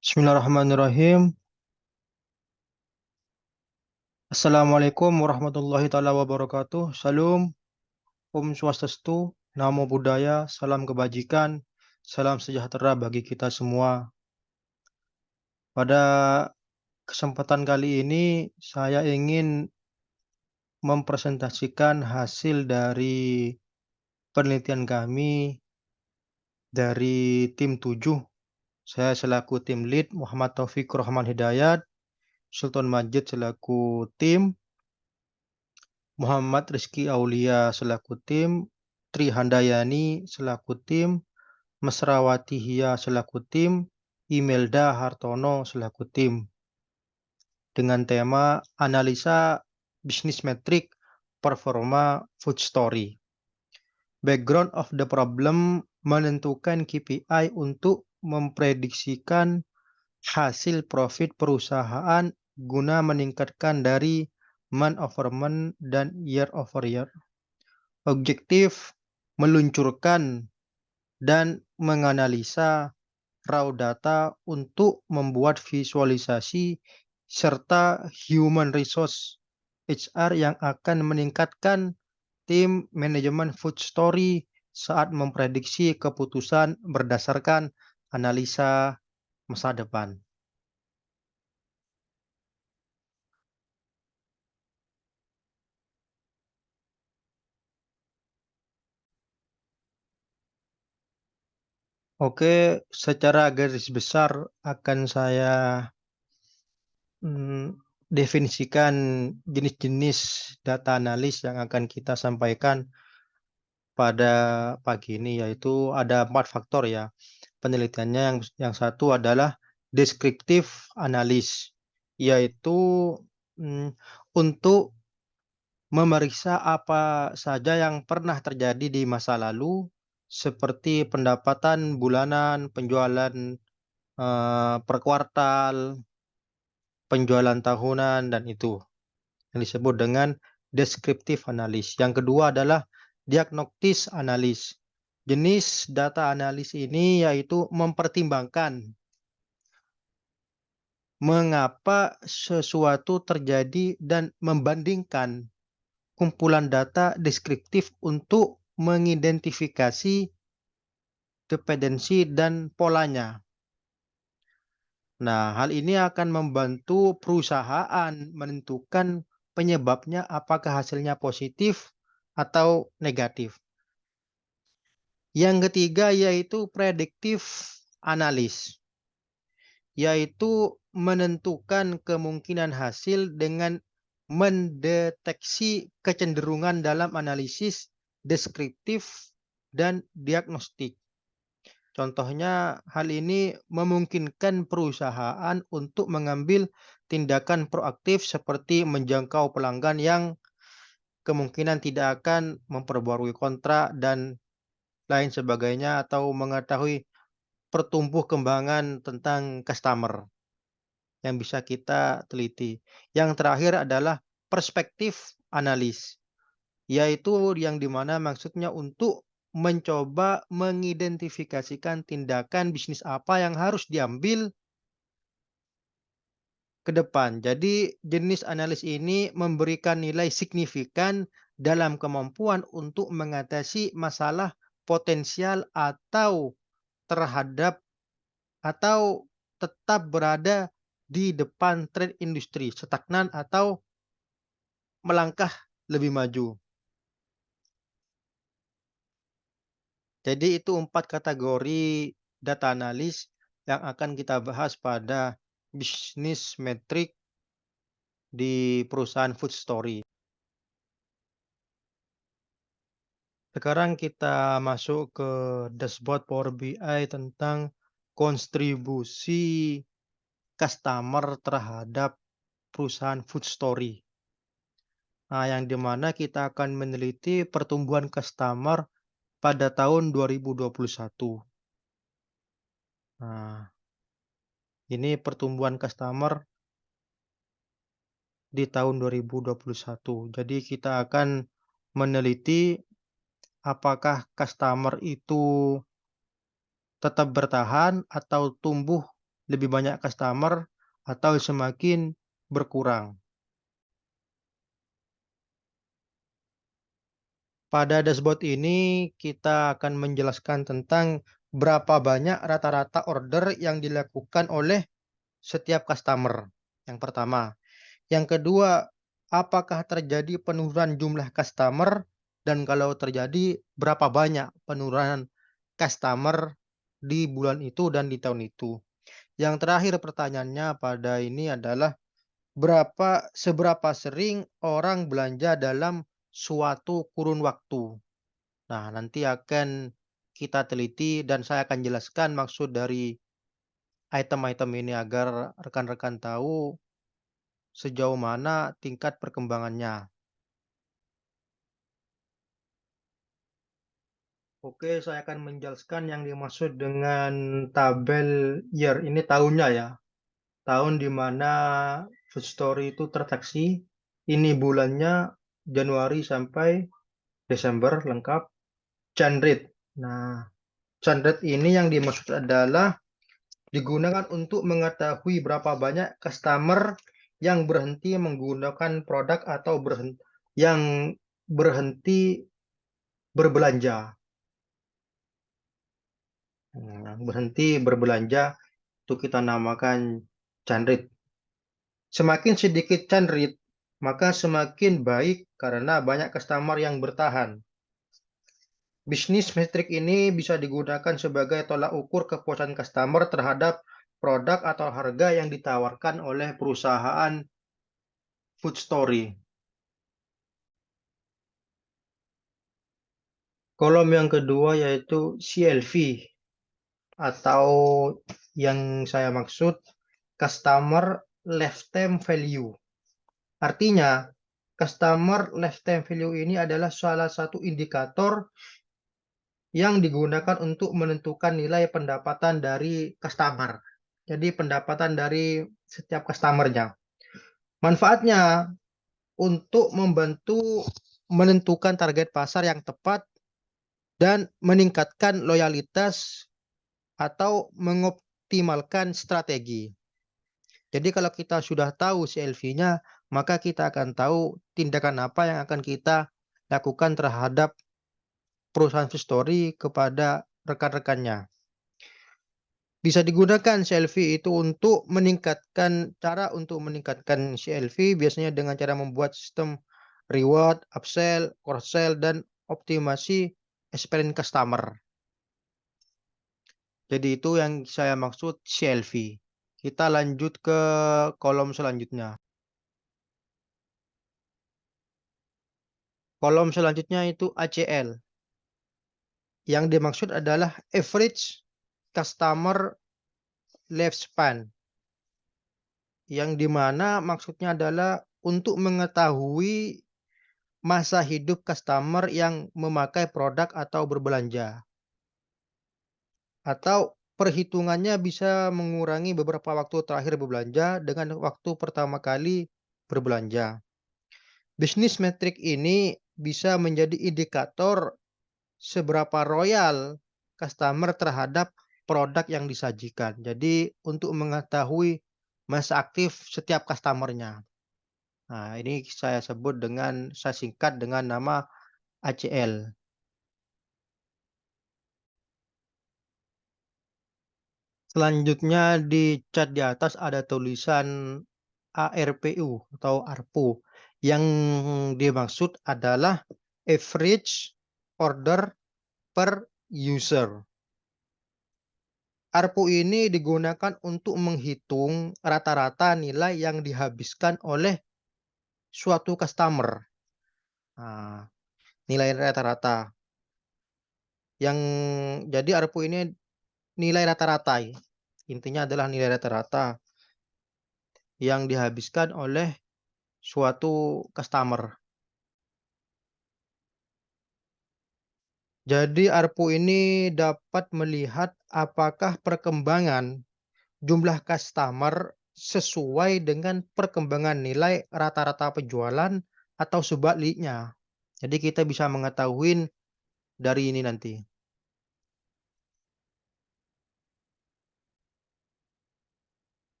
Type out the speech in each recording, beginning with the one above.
Bismillahirrahmanirrahim. Assalamualaikum warahmatullahi taala wabarakatuh. Salam, Om Swastiastu, Namo Buddhaya, salam kebajikan, salam sejahtera bagi kita semua. Pada kesempatan kali ini saya ingin mempresentasikan hasil dari penelitian kami dari tim 7. Saya selaku tim lead, Muhammad Taufik Rahman Hidayat, Sultan Majid selaku tim, Muhammad Rizky Aulia selaku tim, Tri Handayani selaku tim, Mesrawati Hia selaku tim, Imelda Hartono selaku tim. Dengan tema analisa bisnis metrik performa food story. Background of the problem menentukan KPI untuk memprediksikan hasil profit perusahaan guna meningkatkan dari month over month dan year over year. Objektif meluncurkan dan menganalisa raw data untuk membuat visualisasi serta human resource HR yang akan meningkatkan tim manajemen food story saat memprediksi keputusan berdasarkan analisa masa depan. Oke, secara garis besar akan saya definisikan jenis-jenis data analis yang akan kita sampaikan pada pagi ini, yaitu ada 4 faktor ya. Penelitiannya yang satu adalah deskriptif analis, yaitu untuk memeriksa apa saja yang pernah terjadi di masa lalu, seperti pendapatan bulanan, penjualan per kuartal, penjualan tahunan, dan itu yang disebut dengan deskriptif analis. Yang kedua adalah diagnostis analis. Jenis data analis ini yaitu mempertimbangkan mengapa sesuatu terjadi dan membandingkan kumpulan data deskriptif untuk mengidentifikasi dependensi dan polanya. Nah, hal ini akan membantu perusahaan menentukan penyebabnya apakah hasilnya positif atau negatif. Yang ketiga yaitu prediktif analis, yaitu menentukan kemungkinan hasil dengan mendeteksi kecenderungan dalam analisis deskriptif dan diagnostik. Contohnya, hal ini memungkinkan perusahaan untuk mengambil tindakan proaktif seperti menjangkau pelanggan yang kemungkinan tidak akan memperbarui kontrak dan lain sebagainya, atau mengetahui pertumbuh kembangan tentang customer yang bisa kita teliti. Yang terakhir adalah perspektif analis, yaitu yang dimana maksudnya untuk mencoba mengidentifikasikan tindakan bisnis apa yang harus diambil ke depan. Jadi jenis analis ini memberikan nilai signifikan dalam kemampuan untuk mengatasi masalah potensial atau terhadap atau tetap berada di depan tren industri, stagnan atau melangkah lebih maju. Jadi itu 4 kategori data analis yang akan kita bahas pada bisnis metrik di perusahaan food story. Sekarang kita masuk ke dashboard Power BI tentang kontribusi customer terhadap perusahaan food story. Nah, yang dimana kita akan meneliti pertumbuhan customer pada tahun 2021. Nah, ini pertumbuhan customer di tahun 2021. Jadi kita akan meneliti apakah customer itu tetap bertahan atau tumbuh lebih banyak customer atau semakin berkurang. Pada dashboard ini kita akan menjelaskan tentang berapa banyak rata-rata order yang dilakukan oleh setiap customer. Yang pertama. Yang kedua, apakah terjadi penurunan jumlah customer dan kalau terjadi berapa banyak penurunan customer di bulan itu dan di tahun itu. Yang terakhir pertanyaannya pada ini adalah seberapa sering orang belanja dalam suatu kurun waktu. Nah, nanti akan kita teliti dan saya akan jelaskan maksud dari item-item ini agar rekan-rekan tahu sejauh mana tingkat perkembangannya. Oke, saya akan menjelaskan yang dimaksud dengan tabel year. Ini tahunnya ya. Tahun di mana Food Story itu transaksi. Ini bulannya Januari sampai Desember lengkap. Churn rate. Nah, churn rate ini yang dimaksud adalah digunakan untuk mengetahui berapa banyak customer yang berhenti menggunakan produk atau yang berhenti berbelanja. Berhenti berbelanja itu kita namakan churn rate. Semakin sedikit churn rate, maka semakin baik karena banyak customer yang bertahan. Bisnis metrik ini bisa digunakan sebagai tolak ukur kepuasan customer terhadap produk atau harga yang ditawarkan oleh perusahaan Food Story. Kolom yang kedua yaitu CLV atau yang saya maksud Customer Lifetime Value. Artinya, Customer Lifetime Value ini adalah salah satu indikator yang digunakan untuk menentukan nilai pendapatan dari customer. Jadi pendapatan dari setiap customernya. Manfaatnya untuk membantu menentukan target pasar yang tepat dan meningkatkan loyalitas atau mengoptimalkan strategi. Jadi kalau kita sudah tahu CLV-nya, maka kita akan tahu tindakan apa yang akan kita lakukan terhadap perusahaan Food Story kepada rekan-rekannya. Bisa digunakan CLV itu untuk meningkatkan CLV biasanya dengan cara membuat sistem reward, upsell, cross-sell, dan optimasi experience customer. Jadi itu yang saya maksud CLV. Kita lanjut ke kolom selanjutnya. Kolom selanjutnya itu ACL. Yang dimaksud adalah average customer lifespan. Yang dimana maksudnya adalah untuk mengetahui masa hidup customer yang memakai produk atau berbelanja. Atau perhitungannya bisa mengurangi beberapa waktu terakhir berbelanja dengan waktu pertama kali berbelanja. Bisnis metrik ini bisa menjadi indikator seberapa royal customer terhadap produk yang disajikan. Jadi untuk mengetahui masa aktif setiap customernya. Nah, ini saya singkat dengan nama ACL. Selanjutnya di cat di atas ada tulisan ARPU atau ARPU. Yang dimaksud adalah average order per user. ARPU ini digunakan untuk menghitung rata-rata nilai yang dihabiskan oleh suatu customer. Nah, nilai rata-rata. Jadi ARPU ini nilai rata-rata. Intinya adalah nilai rata-rata yang dihabiskan oleh suatu customer. Jadi ARPU ini dapat melihat apakah perkembangan jumlah customer sesuai dengan perkembangan nilai rata-rata penjualan atau sebaliknya. Jadi kita bisa mengetahui dari ini nanti.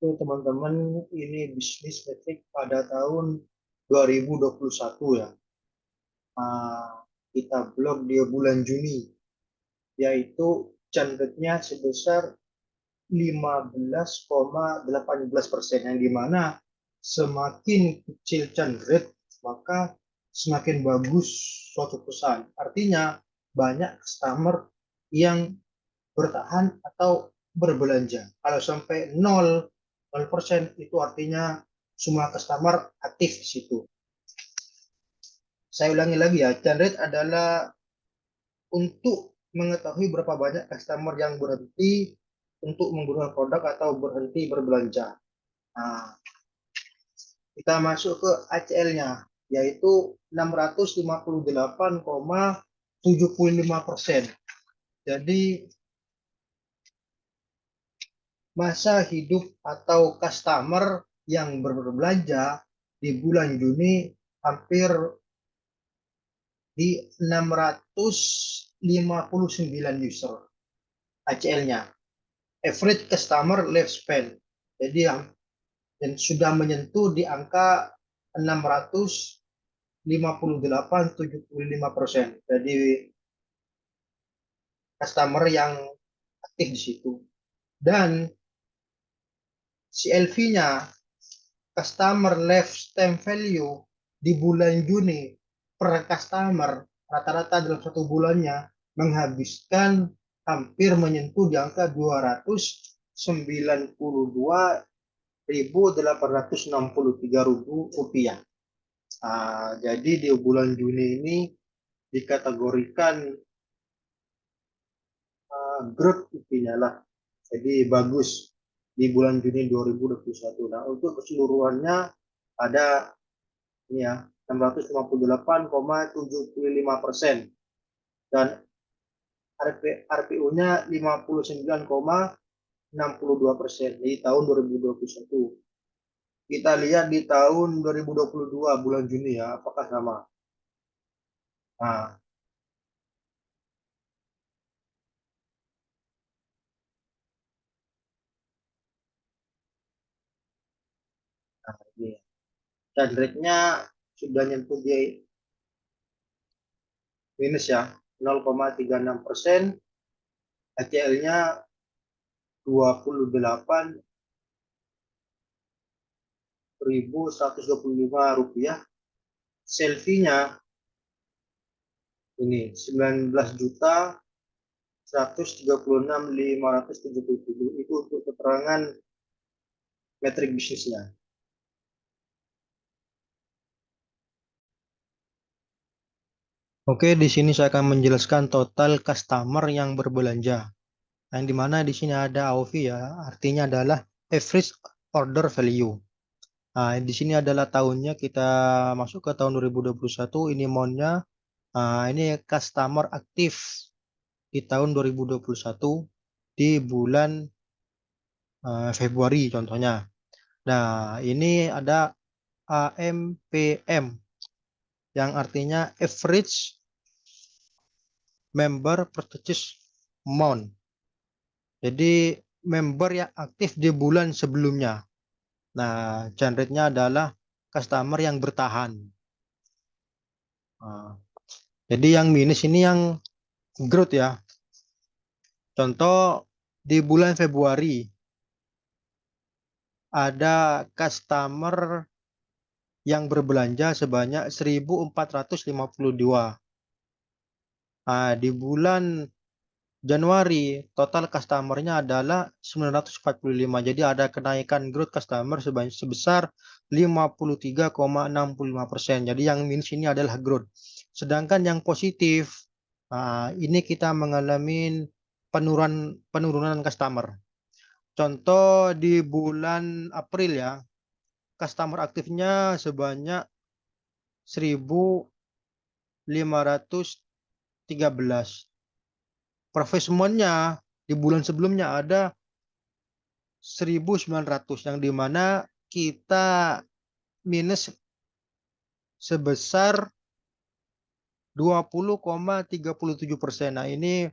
Oke, teman-teman, ini bisnis metrik pada tahun 2021 ya. Kita blok di bulan Juni, yaitu churn rate-nya sebesar 15,18%, yang dimana semakin kecil churn rate maka semakin bagus suatu perusahaan. Artinya banyak customer yang bertahan atau berbelanja. Kalau sampai 0% itu artinya semua customer aktif di situ. Saya ulangi lagi ya, churn rate adalah untuk mengetahui berapa banyak customer yang berhenti untuk menggunakan produk atau berhenti berbelanja. Nah, kita masuk ke ACL-nya, yaitu 658,75%. Jadi masa hidup atau customer yang berbelanja di bulan Juni hampir di 659 user ACL-nya. Average customer lifespan. Jadi dan sudah menyentuh di angka 658,75%. Jadi customer yang aktif di situ. Dan CLV-nya, customer lifetime value di bulan Juni per customer rata-rata dalam satu bulannya menghabiskan hampir menyentuh di angka 292.863 rupiah. Jadi di bulan Juni ini dikategorikan growth intinya lah. Jadi bagus di bulan Juni 2021. Nah, untuk keseluruhannya ada ini ya 658,75% dan RPU-nya 59,62% di tahun 2021. Kita lihat di tahun 2022 bulan Juni ya, apakah sama? Nah, ini dan rate-nya sudah nyentuh di minus ya 0,36%, ACL-nya 28.125 rupiah, selfie-nya ini 19.136.577 itu untuk keterangan metrik bisnisnya. Oke, di sini saya akan menjelaskan total customer yang berbelanja. Yang dimana di sini ada AOV ya, artinya adalah average order value. Nah, di sini adalah tahunnya, kita masuk ke tahun 2021, ini monthnya. Ini customer aktif di tahun 2021 di bulan Februari contohnya. Nah, ini ada AMPM yang artinya average member purchase amount. Jadi member yang aktif di bulan sebelumnya. Nah, churn rate-nya adalah customer yang bertahan. Jadi yang minus ini yang growth ya. Contoh di bulan Februari ada customer yang berbelanja sebanyak 1.452. Di bulan Januari total customernya adalah 945. Jadi ada kenaikan growth customer sebesar 53,65%. Jadi yang minus ini adalah growth. Sedangkan yang positif, ini kita mengalami penurunan customer. Contoh di bulan April ya, customer aktifnya sebanyak 1.513. Profesionalnya di bulan sebelumnya ada 1.900, yang dimana kita minus sebesar 20,37%. Nah, ini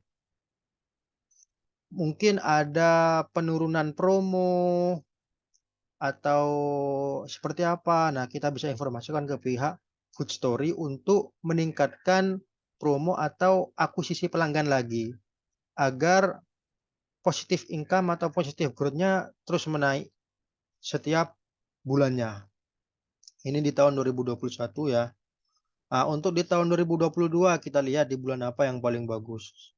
mungkin ada penurunan promo atau seperti apa. Nah, kita bisa informasikan ke pihak Food Story untuk meningkatkan promo atau akuisisi pelanggan lagi agar positif income atau positif growth-nya terus menaik setiap bulannya. Ini di tahun 2021 ya. Nah, untuk di tahun 2022 kita lihat di bulan apa yang paling bagus.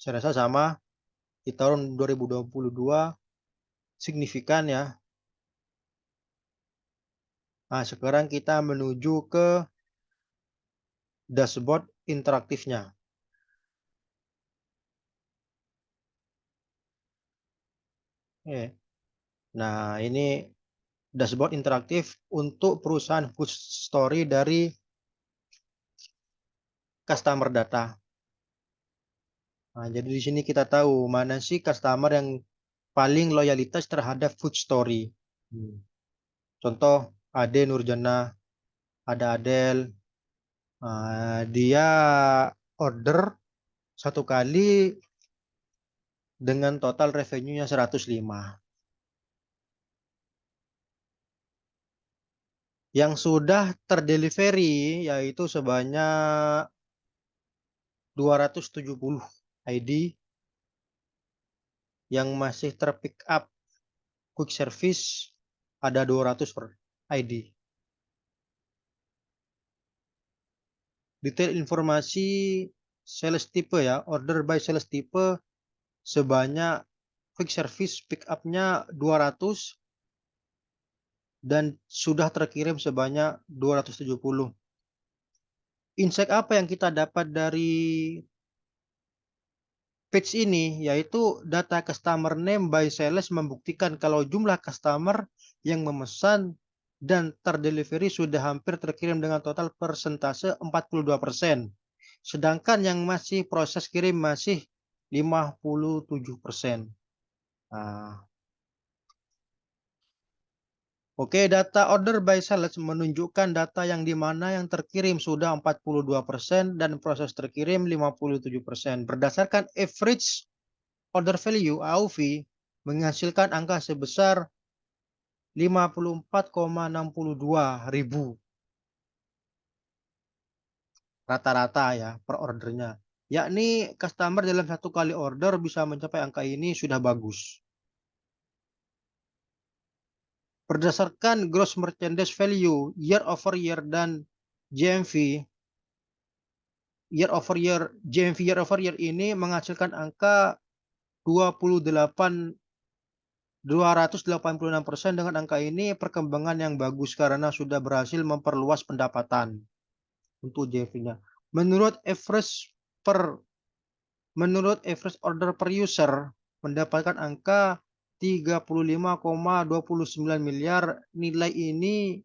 Saya rasa sama di tahun 2022 signifikan ya. Nah, sekarang kita menuju ke dashboard interaktifnya. Nah, ini dashboard interaktif untuk perusahaan Food Story dari customer data. Nah, jadi di sini kita tahu mana sih customer yang paling loyalitas terhadap Food Story. Contoh, Ade Nurjana, ada Adel. Dia order satu kali dengan total revenue-nya 105. Yang sudah terdelivery yaitu sebanyak 270 ID, yang masih terpick up quick service ada 200 per ID. Detail informasi sales type ya, order by sales type sebanyak quick service pick up-nya 200 dan sudah terkirim sebanyak 270. Insight apa yang kita dapat dari page ini, yaitu data customer name by sales membuktikan kalau jumlah customer yang memesan dan terdelivery sudah hampir terkirim dengan total persentase 42%. Sedangkan yang masih proses kirim masih 57%. Nah, oke, data order by sales menunjukkan data yang di mana yang terkirim sudah 42% dan proses terkirim 57%. Berdasarkan average order value AOV menghasilkan angka sebesar 54,62 ribu rata-rata ya per ordernya. Yakni customer dalam satu kali order bisa mencapai angka ini sudah bagus. Berdasarkan gross merchandise value year over year dan GMV year over year ini menghasilkan angka 286% dengan angka ini perkembangan yang bagus karena sudah berhasil memperluas pendapatan untuk GMV-nya. Menurut average order per user mendapatkan angka 35,29 miliar. Nilai ini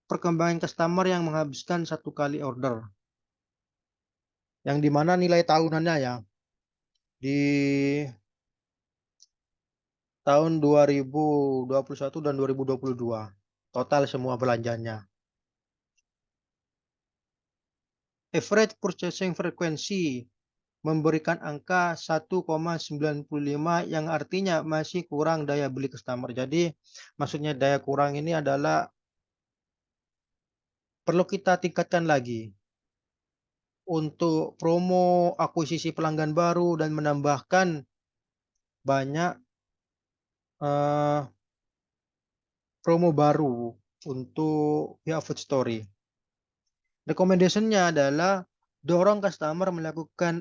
perkembangan customer yang menghabiskan satu kali order. Yang dimana nilai tahunannya ya di tahun 2021 dan 2022 total semua belanjanya. Average purchasing frequency memberikan angka 1,95 yang artinya masih kurang daya beli customer. Jadi maksudnya daya kurang ini adalah perlu kita tingkatkan lagi untuk promo akuisisi pelanggan baru dan menambahkan banyak promo baru untuk pihak Food Story. Recommendation-nya adalah dorong customer melakukan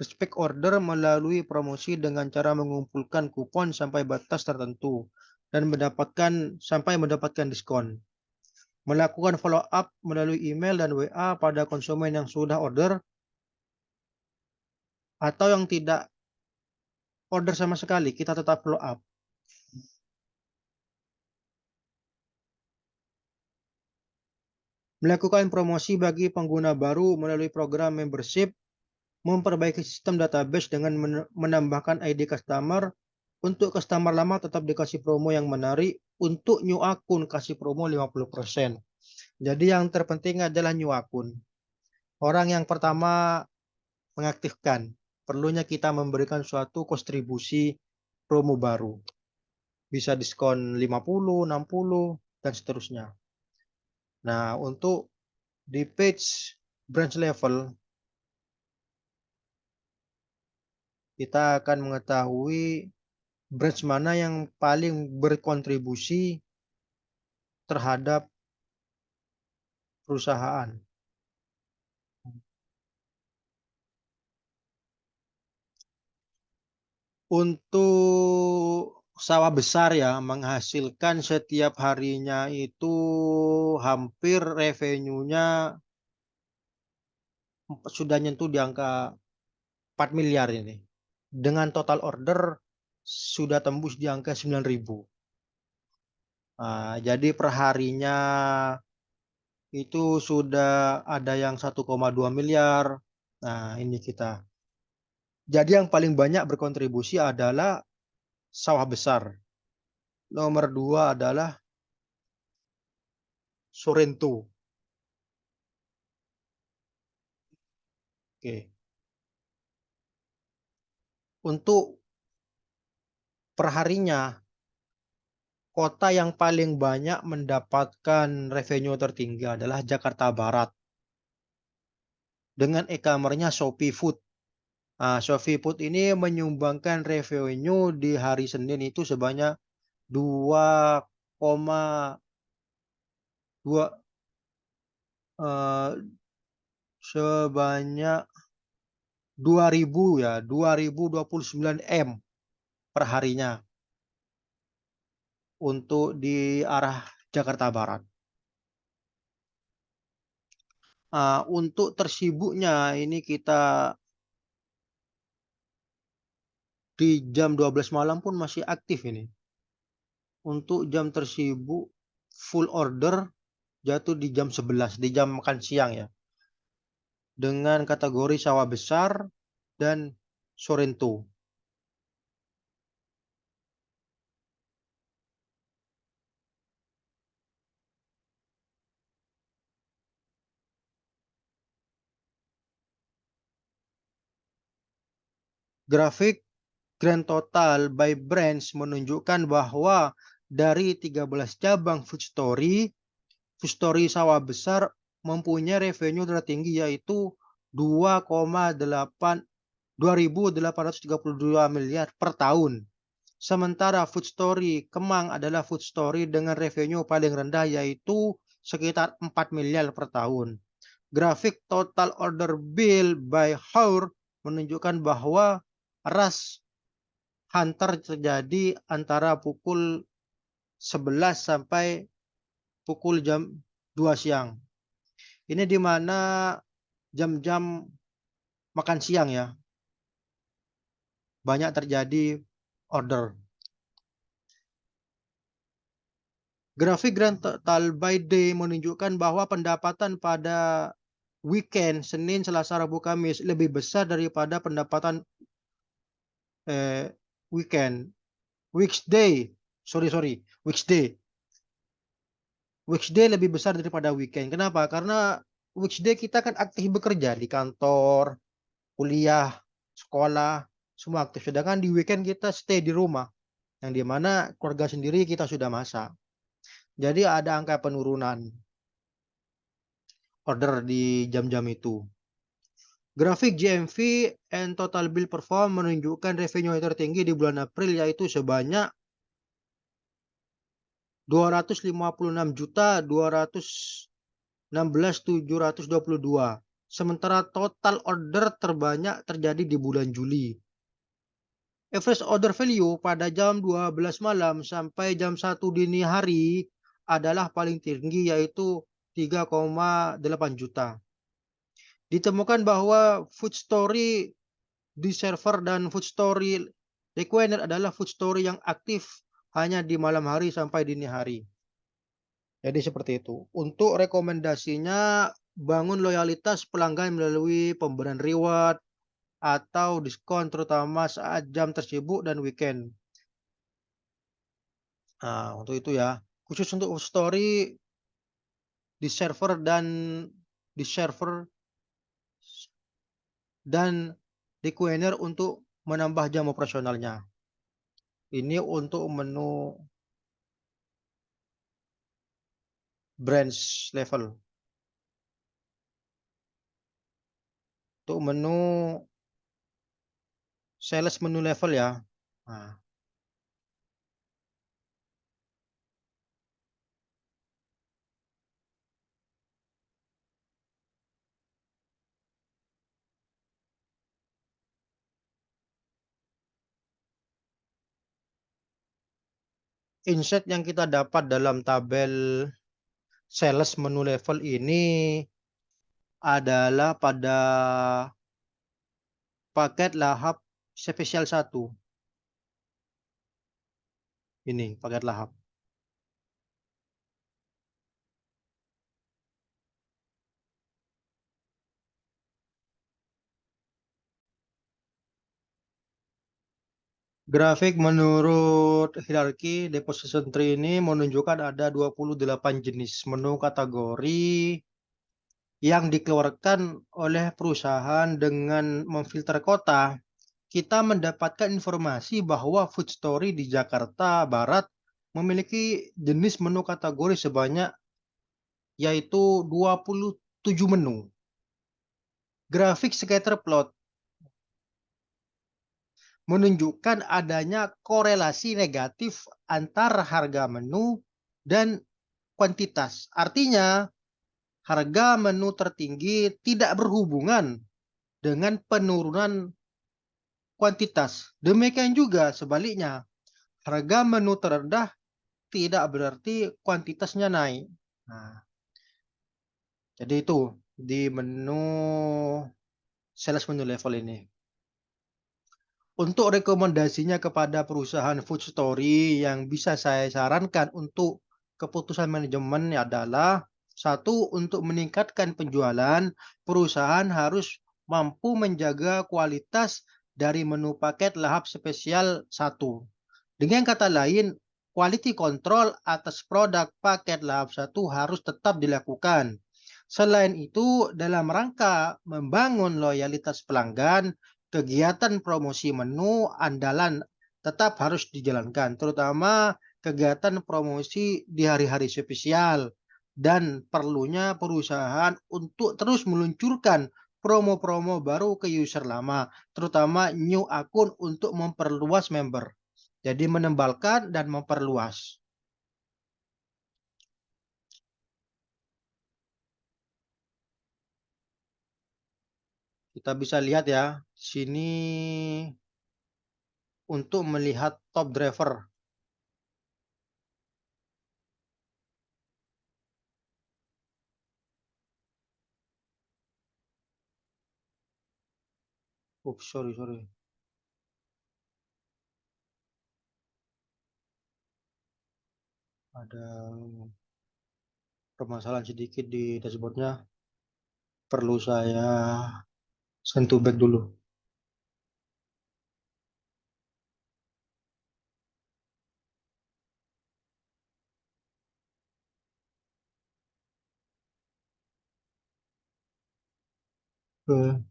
respect order melalui promosi dengan cara mengumpulkan kupon sampai batas tertentu dan sampai mendapatkan diskon. Melakukan follow up melalui email dan WA pada konsumen yang sudah order atau yang tidak order sama sekali, kita tetap follow up. Melakukan promosi bagi pengguna baru melalui program membership, memperbaiki sistem database dengan menambahkan ID customer. Untuk customer lama tetap dikasih promo yang menarik, untuk new akun kasih promo 50%. Jadi yang terpenting adalah new akun. Orang yang pertama mengaktifkan. perlunya kita memberikan suatu kontribusi promo baru. Bisa diskon 50, 60, dan seterusnya. Nah, untuk di page branch level, kita akan mengetahui branch mana yang paling berkontribusi terhadap perusahaan. Untuk sawah besar ya, menghasilkan setiap harinya itu hampir revenue-nya sudah nyentuh di angka 4 miliar ini. Dengan total order sudah tembus di angka 9.000. Nah, jadi perharinya itu sudah ada yang 1,2 miliar. Nah, ini kita. Jadi yang paling banyak berkontribusi adalah sawah besar. Nomor dua adalah Sorrento. Oke. Untuk perharinya, kota yang paling banyak mendapatkan revenue tertinggi adalah Jakarta Barat. Dengan e-commerce-nya Shopee Food. Nah, Shopee Food ini menyumbangkan revenue di hari Senin itu sebanyak 2,2 sebanyak 2029 M per harinya untuk di arah Jakarta Barat. Untuk tersibuknya ini kita di jam 12 malam pun masih aktif ini. Untuk jam tersibuk full order jatuh di jam 11, di jam makan siang ya. Dengan kategori sawah besar dan Sorrento. Grafik grand total by branch menunjukkan bahwa dari 13 cabang food story sawah besar mempunyai revenue tertinggi yaitu 2,832 miliar per tahun. Sementara food story Kemang adalah food story dengan revenue paling rendah yaitu sekitar 4 miliar per tahun. Grafik total order bill by hour menunjukkan bahwa ras hunter terjadi antara pukul 11 sampai pukul jam 2 siang. Ini di mana jam-jam makan siang ya. Banyak terjadi order. Grafik grand total by day menunjukkan bahwa pendapatan pada weekend Senin, Selasa, Rabu, Kamis lebih besar daripada pendapatan weekend. Weekday. Weekday lebih besar daripada weekend. Kenapa? Karena weekday kita kan aktif bekerja di kantor, kuliah, sekolah, semua aktif. Sedangkan di weekend kita stay di rumah, yang dimana keluarga sendiri kita sudah masak. Jadi ada angka penurunan order di jam-jam itu. Grafik GMV and total bill perform menunjukkan revenue tertinggi di bulan April yaitu sebanyak 256.216.722. Sementara total order terbanyak terjadi di bulan Juli. Average order value pada jam 12 malam sampai jam 1 dini hari adalah paling tinggi yaitu 3,8 juta. Ditemukan bahwa food story di server dan food story requiner adalah food story yang aktif hanya di malam hari sampai dini hari. Jadi seperti itu. Untuk rekomendasinya, bangun loyalitas pelanggan melalui pemberian reward atau diskon terutama saat jam tersibuk dan weekend. Nah, untuk itu ya. Khusus untuk story di server dan Requiner untuk menambah jam operasionalnya. Ini untuk menu branch level. Untuk menu sales menu level ya. Nah, insight yang kita dapat dalam tabel sales menu level ini adalah pada paket lahap spesial 1. Ini paket lahap. Grafik menurut hierarki deposition tree ini menunjukkan ada 28 jenis menu kategori yang dikeluarkan oleh perusahaan dengan memfilter kota. Kita mendapatkan informasi bahwa Food Story di Jakarta Barat memiliki jenis menu kategori sebanyak yaitu 27 menu. Grafik scatter plot menunjukkan adanya korelasi negatif antara harga menu dan kuantitas. Artinya, harga menu tertinggi tidak berhubungan dengan penurunan kuantitas. Demikian juga sebaliknya, harga menu terendah tidak berarti kuantitasnya naik. Nah, jadi itu di menu sales menu level ini. Untuk rekomendasinya kepada perusahaan Food Story yang bisa saya sarankan untuk keputusan manajemen adalah satu, untuk meningkatkan penjualan, perusahaan harus mampu menjaga kualitas dari menu paket lahap spesial 1. Dengan kata lain, quality control atas produk paket lahap 1 harus tetap dilakukan. Selain itu, dalam rangka membangun loyalitas pelanggan, kegiatan promosi menu andalan tetap harus dijalankan, terutama kegiatan promosi di hari-hari spesial. Dan perlunya perusahaan untuk terus meluncurkan promo-promo baru ke user lama, terutama new akun untuk memperluas member. Jadi menembalkan dan memperluas. Kita bisa lihat ya, sini untuk melihat top driver. Oops, sorry. Ada permasalahan sedikit di dashboardnya. Perlu saya sentuh back dulu. Oke.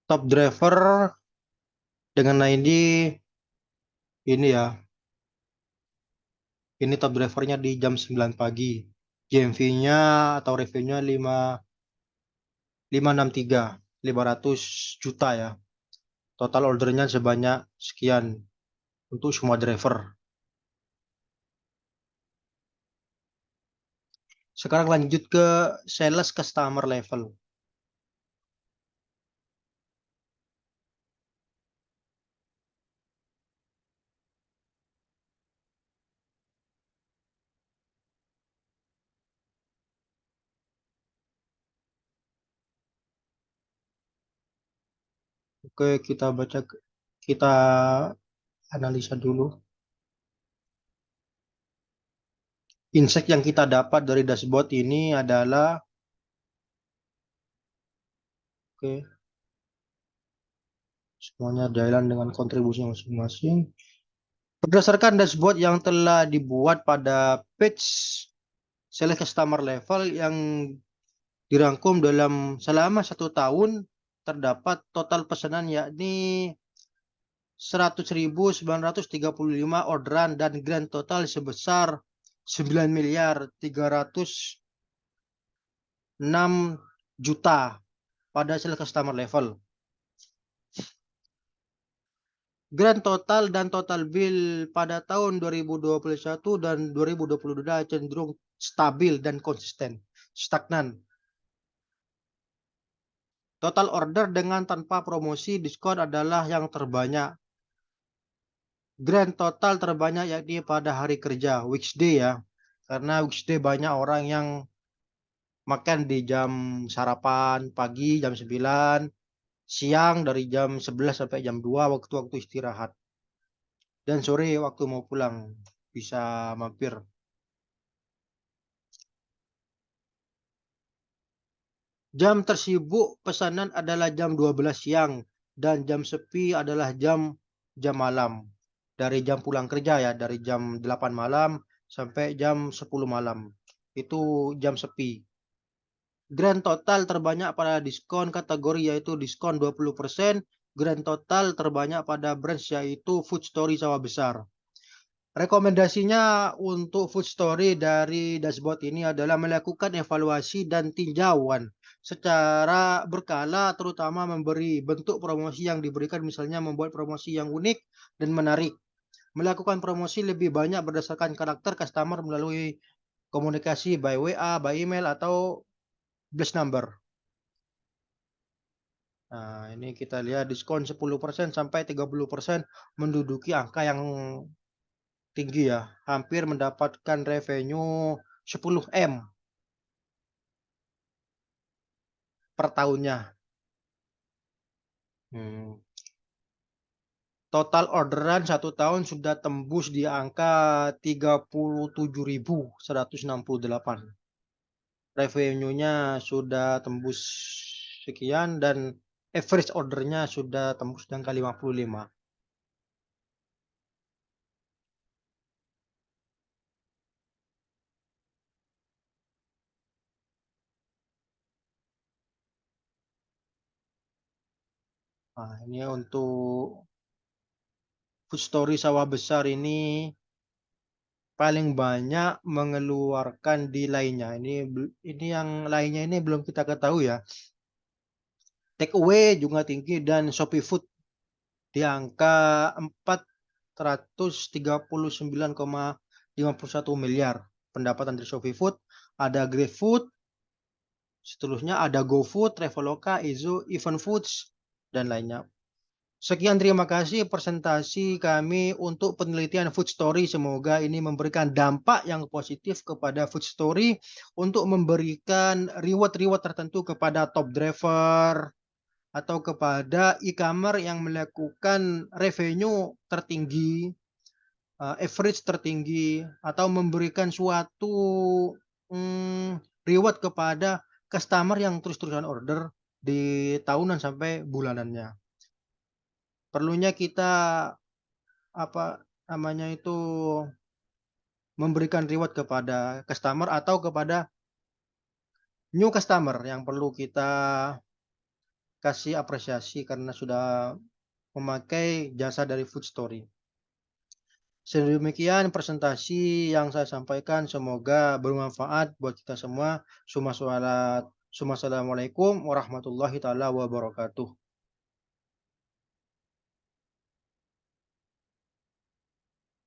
Top driver dengan ID ini ya. Ini top drivernya di jam 9 pagi. GMV-nya atau revenue-nya 563, 500 juta ya. Total ordernya sebanyak sekian untuk semua driver. Sekarang lanjut ke sales customer level. Oke, kita analisa dulu. Insight yang kita dapat dari dashboard ini adalah, oke, semuanya jalan dengan kontribusi masing-masing. Berdasarkan dashboard yang telah dibuat pada page select customer level yang dirangkum dalam selama 1 tahun, terdapat total pesanan yakni 100.935 orderan dan grand total sebesar 9.306 juta pada sales customer level. Grand total dan total bill pada tahun 2021 dan 2022 cenderung stabil dan konsisten, stagnan. Total order dengan tanpa promosi diskon adalah yang terbanyak. Grand total terbanyak yakni pada hari kerja, weekday ya. Karena weekday banyak orang yang makan di jam sarapan pagi jam 9, siang dari jam 11 sampai jam 2 waktu-waktu istirahat. Dan sore waktu mau pulang bisa mampir. Jam tersibuk pesanan adalah jam 12 siang dan jam sepi adalah jam malam. Dari jam pulang kerja ya, dari jam 8 malam sampai jam 10 malam. Itu jam sepi. Grand total terbanyak pada diskon kategori yaitu diskon 20%. Grand total terbanyak pada branch yaitu Food Story Sawah Besar. Rekomendasinya untuk Food Story dari dashboard ini adalah melakukan evaluasi dan tinjauan secara berkala, terutama memberi bentuk promosi yang diberikan, misalnya membuat promosi yang unik dan menarik. Melakukan promosi lebih banyak berdasarkan karakter customer melalui komunikasi by WA, by email, atau blast number. Nah, ini kita lihat diskon 10% sampai 30% menduduki angka yang tinggi ya, hampir mendapatkan revenue 10 M per tahunnya. Total orderan 1 tahun sudah tembus di angka 37.168. Revenue-nya sudah tembus sekian dan average ordernya sudah tembus di angka 55. Nah, ini untuk Food Story Sawah Besar ini paling banyak mengeluarkan di lainnya. Ini yang lainnya ini belum kita ketahui ya. Take away juga tinggi dan Shopee Food di angka 439,51 miliar pendapatan dari Shopee Food. Ada GrabFood, seterusnya ada GoFood, Traveloka, Izo, Event Foods, dan lainnya. Sekian, terima kasih presentasi kami untuk penelitian Food Story. Semoga ini memberikan dampak yang positif kepada Food Story untuk memberikan reward-reward tertentu kepada top driver atau kepada e-commerce yang melakukan revenue tertinggi, average tertinggi, atau memberikan suatu reward kepada customer yang terus-terusan order di tahunan sampai bulanannya. Perlunya kita memberikan reward kepada customer atau kepada new customer yang perlu kita kasih apresiasi karena sudah memakai jasa dari Food Story. Sedemikian presentasi yang saya sampaikan, semoga bermanfaat buat kita semua. Assalamualaikum warahmatullahi taala wabarakatuh.